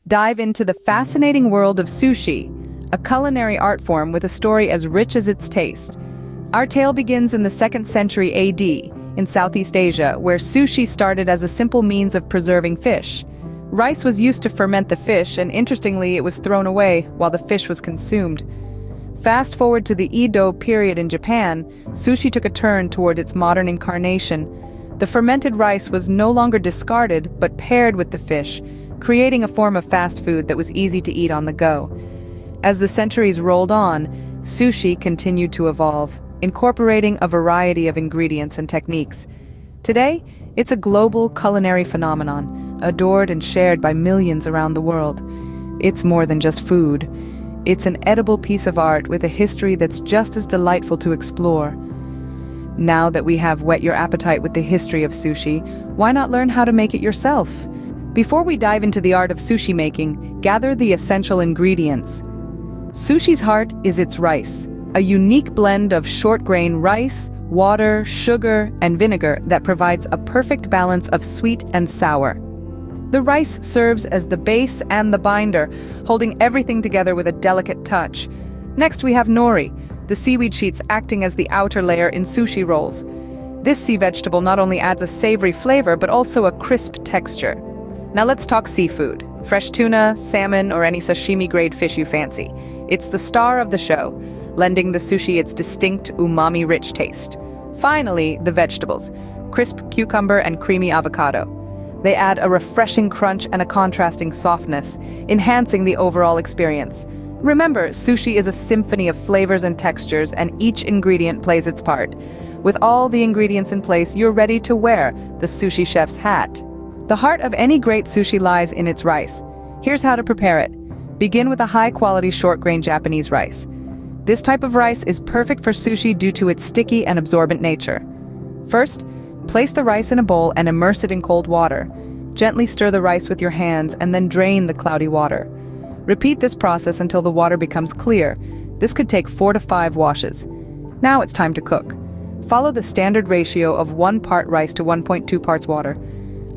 dive into the fascinating world of sushi, a culinary art form with a story as rich as its taste. Our tale begins in the 2nd century AD, in Southeast Asia, where sushi started as a simple means of preserving fish. Rice was used to ferment the fish, and interestingly, it was thrown away while the fish was consumed. Fast forward to the Edo period in Japan, sushi took a turn toward its modern incarnation. The fermented rice was no longer discarded, but paired with the fish, creating a form of fast food that was easy to eat on the go. As the centuries rolled on, sushi continued to evolve, incorporating a variety of ingredients and techniques. Today, it's a global culinary phenomenon, adored and shared by millions around the world. It's more than just food. It's an edible piece of art with a history that's just as delightful to explore. Now that we have whet your appetite with the history of sushi, why not learn how to make it yourself? Before we dive into the art of sushi making, gather the essential ingredients. Sushi's heart is its rice, a unique blend of short-grain rice, water, sugar, and vinegar that provides a perfect balance of sweet and sour. The rice serves as the base and the binder, holding everything together with a delicate touch. Next, we have nori, the seaweed sheets acting as the outer layer in sushi rolls. This sea vegetable not only adds a savory flavor, but also a crisp texture. Now let's talk seafood. Fresh tuna, salmon, or any sashimi-grade fish you fancy. It's the star of the show, lending the sushi its distinct umami-rich taste. Finally, the vegetables. Crisp cucumber and creamy avocado. They add a refreshing crunch and a contrasting softness, enhancing the overall experience. Remember, sushi is a symphony of flavors and textures, and each ingredient plays its part. With all the ingredients in place, you're ready to wear the sushi chef's hat. The heart of any great sushi lies in its rice. Here's how to prepare it. Begin with a high-quality short-grain Japanese rice. This type of rice is perfect for sushi due to its sticky and absorbent nature. First, place the rice in a bowl and immerse it in cold water. Gently stir the rice with your hands and then drain the cloudy water. Repeat this process until the water becomes clear. This could take 4 to 5 washes. Now it's time to cook. Follow the standard ratio of 1 part rice to 1.2 parts water.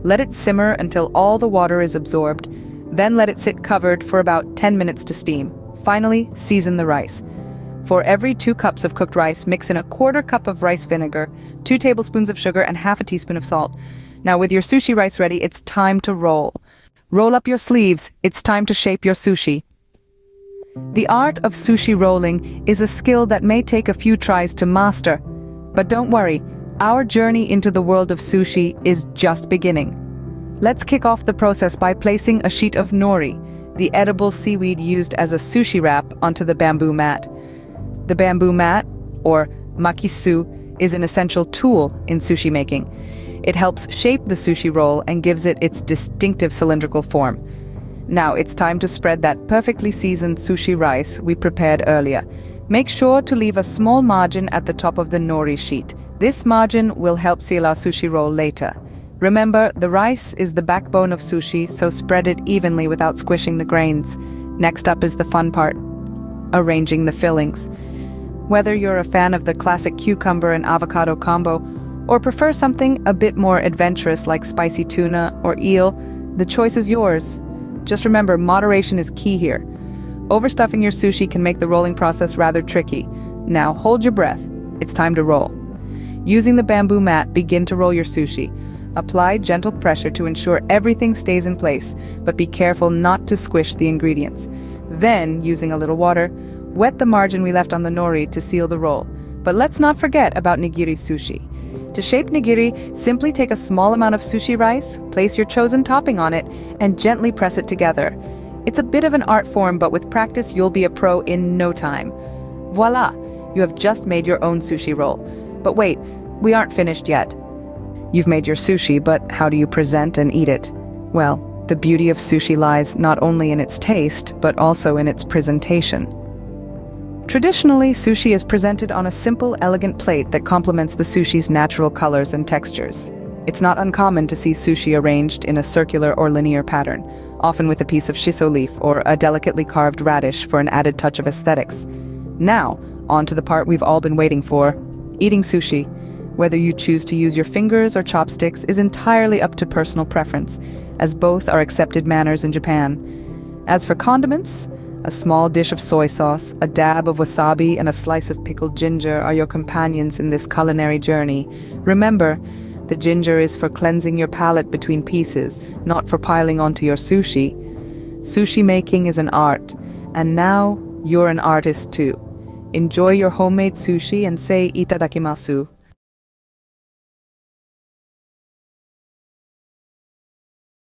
Let it simmer until all the water is absorbed. Then let it sit covered for about 10 minutes to steam. Finally, season the rice. For every 2 cups of cooked rice, mix in a 1/4 cup of rice vinegar, 2 tablespoons of sugar, and half a teaspoon of salt. Now with your sushi rice ready, it's time to roll. Roll up your sleeves, it's time to shape your sushi. The art of sushi rolling is a skill that may take a few tries to master. But don't worry, our journey into the world of sushi is just beginning. Let's kick off the process by placing a sheet of nori, the edible seaweed used as a sushi wrap, onto the bamboo mat. The bamboo mat, or makisu, is an essential tool in sushi making. It helps shape the sushi roll and gives it its distinctive cylindrical form. Now it's time to spread that perfectly seasoned sushi rice we prepared earlier. Make sure to leave a small margin at the top of the nori sheet. This margin will help seal our sushi roll later. Remember, the rice is the backbone of sushi, so spread it evenly without squishing the grains. Next up is the fun part, arranging the fillings. Whether you're a fan of the classic cucumber and avocado combo, or prefer something a bit more adventurous like spicy tuna or eel, the choice is yours. Just remember, moderation is key here. Overstuffing your sushi can make the rolling process rather tricky. Now hold your breath. It's time to roll. Using the bamboo mat, begin to roll your sushi. Apply gentle pressure to ensure everything stays in place, but be careful not to squish the ingredients. Then, using a little water, wet the margin we left on the nori to seal the roll. But let's not forget about nigiri sushi. To shape nigiri, simply take a small amount of sushi rice, place your chosen topping on it, and gently press it together. It's a bit of an art form, but with practice you'll be a pro in no time. Voila! You have just made your own sushi roll. But wait, we aren't finished yet. You've made your sushi, but how do you present and eat it? Well, the beauty of sushi lies not only in its taste, but also in its presentation. Traditionally, sushi is presented on a simple, elegant plate that complements the sushi's natural colors and textures. It's not uncommon to see sushi arranged in a circular or linear pattern, often with a piece of shiso leaf or a delicately carved radish for an added touch of aesthetics. Now, on to the part we've all been waiting for, eating sushi. Whether you choose to use your fingers or chopsticks is entirely up to personal preference, as both are accepted manners in Japan. As for condiments, a small dish of soy sauce, a dab of wasabi, and a slice of pickled ginger are your companions in this culinary journey. Remember, the ginger is for cleansing your palate between pieces, not for piling onto your sushi. Sushi making is an art, and now you're an artist too. Enjoy your homemade sushi and say itadakimasu.